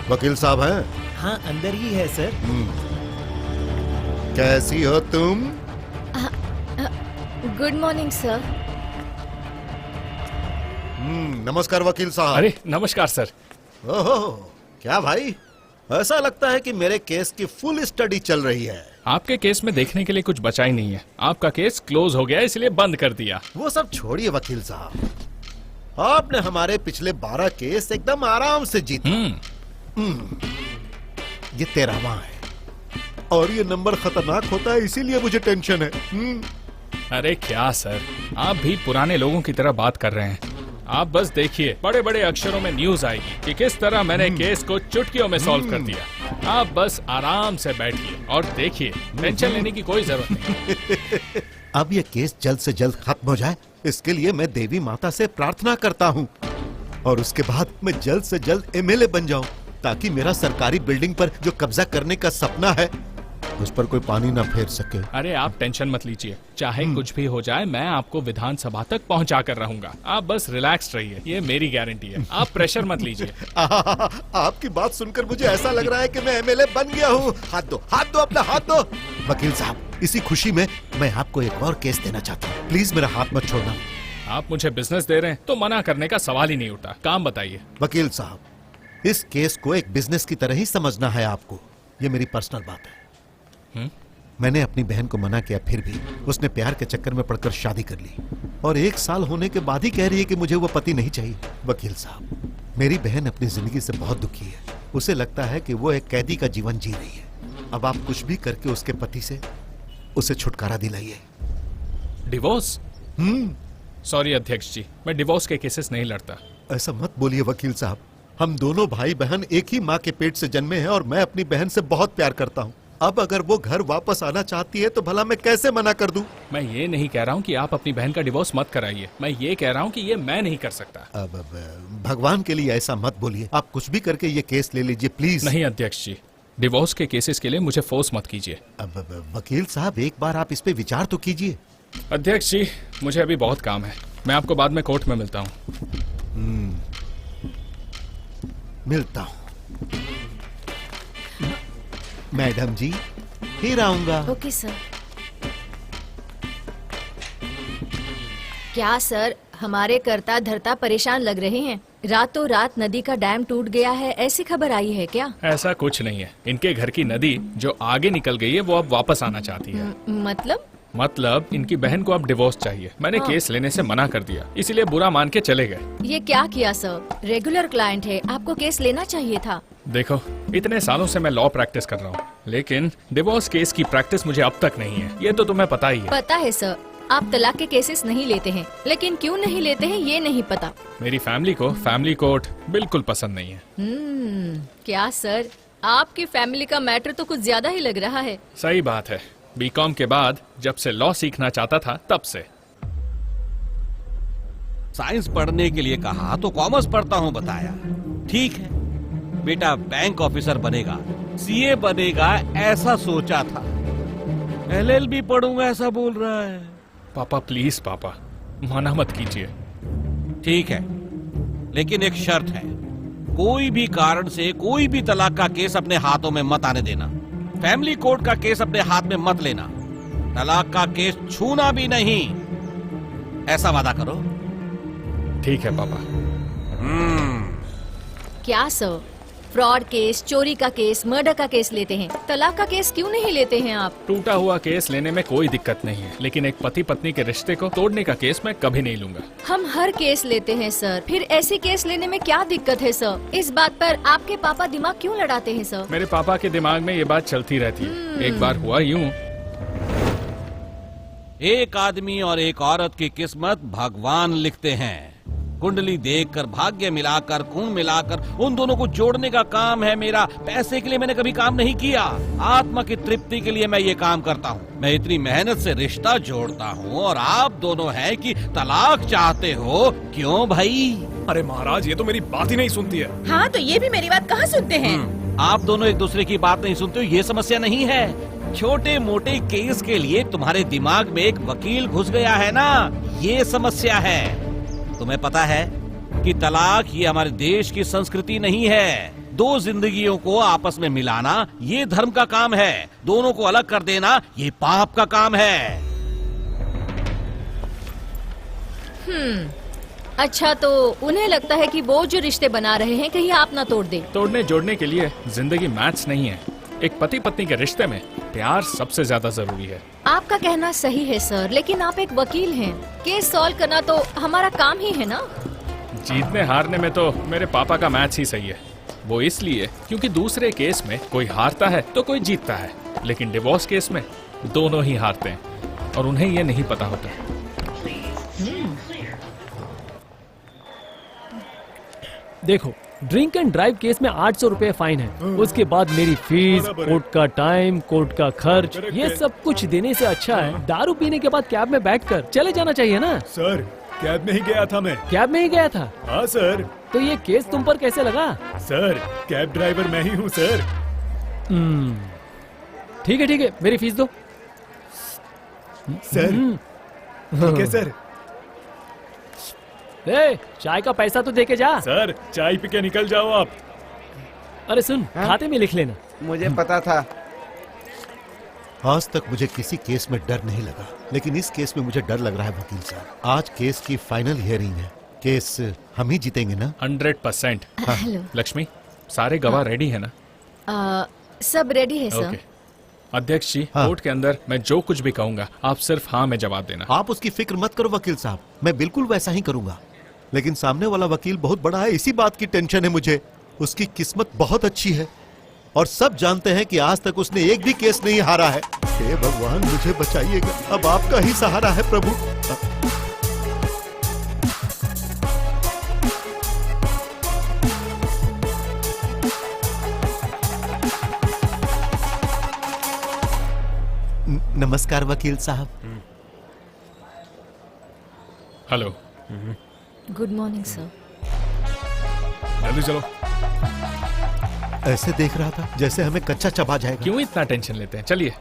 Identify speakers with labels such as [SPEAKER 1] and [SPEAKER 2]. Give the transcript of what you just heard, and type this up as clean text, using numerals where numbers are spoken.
[SPEAKER 1] वकील साहब हैं?
[SPEAKER 2] हाँ अंदर ही है सर।
[SPEAKER 1] कैसी हो तुम?
[SPEAKER 3] Good morning sir.
[SPEAKER 1] नमस्कार वकील साहब।
[SPEAKER 4] अरे नमस्कार सर।
[SPEAKER 1] ओहो, क्या भाई, ऐसा लगता है कि मेरे केस की फुल स्टडी चल रही है।
[SPEAKER 4] आपके केस में देखने के लिए कुछ बचा ही नहीं है। आपका केस क्लोज हो गया इसलिए बंद कर दिया।
[SPEAKER 1] वो सब छोड़िए वकील साहब, आपने हमारे पिछले 12 केस एकदम आराम से जीते। ये 13वां है और ये नंबर खतरनाक होता है, इसीलिए मुझे टेंशन है।
[SPEAKER 4] अरे क्या सर, आप भी पुराने लोगों की तरह बात कर रहे हैं। आप बस देखिए, बड़े बड़े अक्षरों में न्यूज आएगी कि किस तरह मैंने केस को चुटकियों में सॉल्व कर दिया। आप बस आराम से बैठिए और देखिए, टेंशन लेने की कोई जरूरत नहीं।
[SPEAKER 1] अब ये केस जल्द से जल्द खत्म हो जाए, इसके लिए मैं देवी माता से प्रार्थना करता हूँ और उसके बाद मैं जल्द से जल्द एमएलए बन जाऊं, ताकि मेरा सरकारी बिल्डिंग पर जो कब्जा करने का सपना है उस पर कोई पानी ना फेर सके।
[SPEAKER 4] अरे आप टेंशन मत लीजिए, चाहे कुछ भी हो जाए मैं आपको विधानसभा तक पहुंचा कर रहूंगा। आप बस रिलैक्स रहिए, ये मेरी गारंटी है। आप प्रेशर मत लीजिए।
[SPEAKER 1] आपकी बात सुनकर मुझे ऐसा लग रहा है कि मैं एमएलए बन गया हूँ। हाथ दो अपना हाथ दो। वकील साहब, इसी खुशी में मैं आपको एक और केस देना चाहता हूँ, प्लीज मेरा हाथ मत छोड़ना।
[SPEAKER 4] आप मुझे बिजनेस दे रहे हैं तो मना करने का सवाल ही नहीं उठता। काम बताइए।
[SPEAKER 1] वकील साहब, इस केस को एक बिजनेस की तरह ही समझना है आपको। ये मेरी पर्सनल बात है। मैंने अपनी बहन को मना किया, फिर भी उसने प्यार के चक्कर में पड़कर शादी कर ली और 1 साल होने के बाद ही कह रही है कि मुझे वो पति नहीं चाहिए। वकील साहब, मेरी बहन अपनी जिंदगी से बहुत दुखी है। उसे लगता है कि वो एक कैदी का जीवन जी रही है। अब आप कुछ भी करके उसके पति से उसे छुटकारा दिलाइए।
[SPEAKER 4] डिवोर्स? सॉरी अध्यक्ष जी, मैं डिवोर्स के केसेस नहीं लड़ता।
[SPEAKER 1] ऐसा मत बोलिए वकील साहब, हम दोनों भाई बहन एक ही माँ के पेट से जन्मे हैं और मैं अपनी बहन से बहुत प्यार करता हूँ। अब अगर वो घर वापस आना चाहती है तो भला मैं कैसे मना कर दूं?
[SPEAKER 4] मैं ये नहीं कह रहा हूँ कि आप अपनी बहन का डिवोर्स मत कराइए, मैं ये कह रहा हूँ कि ये मैं नहीं कर सकता।
[SPEAKER 1] अब भगवान के लिए ऐसा मत बोलिए, आप कुछ भी करके ये केस ले लीजिए प्लीज।
[SPEAKER 4] नहीं अध्यक्ष जी, डिवोर्स के केसेस के लिए मुझे फोर्स मत कीजिए।
[SPEAKER 1] अब वकील साहब, एक बार आप इस पे विचार तो कीजिए।
[SPEAKER 4] अध्यक्ष जी, मुझे अभी बहुत काम है, मैं आपको बाद में कोर्ट में मिलता हूँ।
[SPEAKER 1] मिलता हूँ मैडम जी, फिर आऊंगा।
[SPEAKER 3] Okay sir. क्या सर, हमारे कर्ता धर्ता परेशान लग रहे हैं। रातों रात नदी का डैम टूट गया है, ऐसी खबर आई है क्या?
[SPEAKER 4] ऐसा कुछ नहीं है। इनके घर की नदी जो आगे निकल गई है वो अब वापस आना चाहती है।
[SPEAKER 3] मतलब
[SPEAKER 4] इनकी बहन को अब डिवोर्स चाहिए। मैंने केस लेने से मना कर दिया, इसीलिए बुरा मान के चले गए।
[SPEAKER 3] ये क्या किया सर? रेगुलर क्लाइंट है, आपको केस लेना चाहिए था।
[SPEAKER 4] देखो, इतने सालों से मैं लॉ प्रैक्टिस कर रहा हूँ, लेकिन डिवोर्स केस की प्रैक्टिस मुझे अब तक नहीं है। ये तो तुम्हें पता ही है।
[SPEAKER 3] पता है सर, आप तलाक के केसेस नहीं लेते हैं, लेकिन क्यों नहीं लेते हैं ये नहीं पता।
[SPEAKER 4] मेरी फैमिली को फैमिली कोर्ट बिल्कुल पसंद नहीं है।
[SPEAKER 3] क्या सर, आपकी फैमिली का मैटर तो कुछ ज्यादा ही लग रहा है।
[SPEAKER 4] सही बात है, बीकॉम के बाद जब से लॉ सीखना चाहता था तब से।
[SPEAKER 5] साइंस पढ़ने के लिए कहा तो कॉमर्स पढ़ता हूँ बताया। ठीक है बेटा, बैंक ऑफिसर बनेगा, सीए बनेगा ऐसा सोचा था। एलएलबी पढ़ूंगा ऐसा बोल रहा है।
[SPEAKER 4] पापा प्लीज पापा, मना मत कीजिए।
[SPEAKER 5] ठीक है, लेकिन एक शर्त है, कोई भी कारण से कोई भी तलाक का केस अपने हाथों में मत आने देना। फैमिली कोर्ट का केस अपने हाथ में मत लेना। तलाक का केस छूना भी नहीं, ऐसा वादा करो।
[SPEAKER 4] ठीक है पापा।
[SPEAKER 3] क्या सर, फ्रॉड केस, चोरी का केस, मर्डर का केस लेते हैं, तलाक का केस क्यों नहीं लेते हैं आप?
[SPEAKER 4] टूटा हुआ केस लेने में कोई दिक्कत नहीं है, लेकिन एक पति पत्नी के रिश्ते को तोड़ने का केस मैं कभी नहीं लूंगा।
[SPEAKER 3] हम हर केस लेते हैं सर, फिर ऐसी केस लेने में क्या दिक्कत है सर? इस बात पर आपके पापा दिमाग क्यों लड़ाते हैं सर?
[SPEAKER 4] मेरे पापा के दिमाग में ये बात चलती रहती है। एक बार हुआ यूं,
[SPEAKER 5] एक आदमी और एक औरत की किस्मत भगवान लिखते हैं। कुंडली देखकर, भाग्य मिलाकर, खून मिलाकर उन दोनों को जोड़ने का काम है मेरा। पैसे के लिए मैंने कभी काम नहीं किया, आत्मा की तृप्ति के लिए मैं ये काम करता हूँ। मैं इतनी मेहनत से रिश्ता जोड़ता हूँ और आप दोनों हैं कि तलाक चाहते हो। क्यों भाई?
[SPEAKER 4] अरे महाराज, ये तो मेरी बात ही नहीं सुनती है।
[SPEAKER 6] हाँ, तो ये भी मेरी बात कहाँ सुनते हैं?
[SPEAKER 5] आप दोनों एक दूसरे की बात नहीं सुनते हो, ये समस्या नहीं है। छोटे मोटे केस के लिए तुम्हारे दिमाग में एक वकील घुस गया है ना, ये समस्या है। तुम्हें पता है कि तलाक ये हमारे देश की संस्कृति नहीं है। दो जिंदगियों को आपस में मिलाना ये धर्म का काम है, दोनों को अलग कर देना ये पाप का काम है।
[SPEAKER 3] अच्छा, तो उन्हें लगता है कि वो जो रिश्ते बना रहे हैं कहीं आप ना तोड़ दें।
[SPEAKER 4] तोड़ने जोड़ने के लिए जिंदगी मैच नहीं है। एक पति पत्नी के रिश्ते में प्यार सबसे ज्यादा जरूरी है।
[SPEAKER 3] आपका कहना सही है सर, लेकिन आप एक वकील हैं। केस सॉल्व करना तो हमारा काम ही है ना।
[SPEAKER 4] जीतने हारने में तो मेरे पापा का मैच ही सही है। वो इसलिए क्योंकि दूसरे केस में कोई हारता है तो कोई जीतता है, लेकिन डिवोर्स केस में दोनों ही हारते हैं और उन्हें ये नहीं पता होता।
[SPEAKER 2] देखो, ड्रिंक एंड ड्राइव केस में 800 रुपए फाइन है। उसके बाद मेरी फीस, कोर्ट का टाइम, कोर्ट का खर्च, ये सब कुछ देने से अच्छा है दारू पीने के बाद कैब में बैठकर चले जाना चाहिए ना।
[SPEAKER 7] सर, कैब में ही गया था मैं।
[SPEAKER 2] कैब में ही गया था?
[SPEAKER 7] हाँ सर।
[SPEAKER 2] तो ये केस तुम पर कैसे लगा?
[SPEAKER 7] सर, कैब ड्राइवर मैं ही हूँ सर।
[SPEAKER 2] ठीक है, मेरी फीस दो।
[SPEAKER 7] सर, ठीक है सर।
[SPEAKER 2] ए, चाय का पैसा तो दे के जा।
[SPEAKER 7] सर, चाय पी के निकल जाओ आप।
[SPEAKER 2] अरे सुन, खाते में लिख लेना।
[SPEAKER 8] मुझे पता था।
[SPEAKER 1] आज तक मुझे किसी केस में डर नहीं लगा, लेकिन इस केस में मुझे डर लग रहा है वकील साहब। आज केस की फाइनल हियरिंग है। केस हम ही जीतेंगे ना?
[SPEAKER 4] 100%।
[SPEAKER 3] हेलो।
[SPEAKER 4] लक्ष्मी, सारे गवाह रेडी है ना?
[SPEAKER 3] सब रेडी है सर।
[SPEAKER 4] ओके। अध्यक्ष जी,
[SPEAKER 1] हाँ।
[SPEAKER 4] कोर्ट के अंदर मैं जो कुछ भी कहूंगा आप सिर्फ हाँ में जवाब देना।
[SPEAKER 1] आप उसकी फिक्र मत करो वकील साहब, मैं बिल्कुल वैसा ही करूंगा। लेकिन सामने वाला वकील बहुत बड़ा है, इसी बात की टेंशन है मुझे। उसकी किस्मत बहुत अच्छी है और सब जानते हैं कि आज तक उसने एक भी केस नहीं हारा है। हे भगवान, मुझे बचाइएगा, अब आपका ही सहारा है प्रभु। नमस्कार वकील साहब।
[SPEAKER 4] हेलो।
[SPEAKER 3] Good morning sir.
[SPEAKER 4] जल्दी चलो।
[SPEAKER 1] ऐसे देख रहा था जैसे हमें कच्चा चबा जाएगा।
[SPEAKER 4] क्यों इतना टेंशन लेते हैं? चलिए।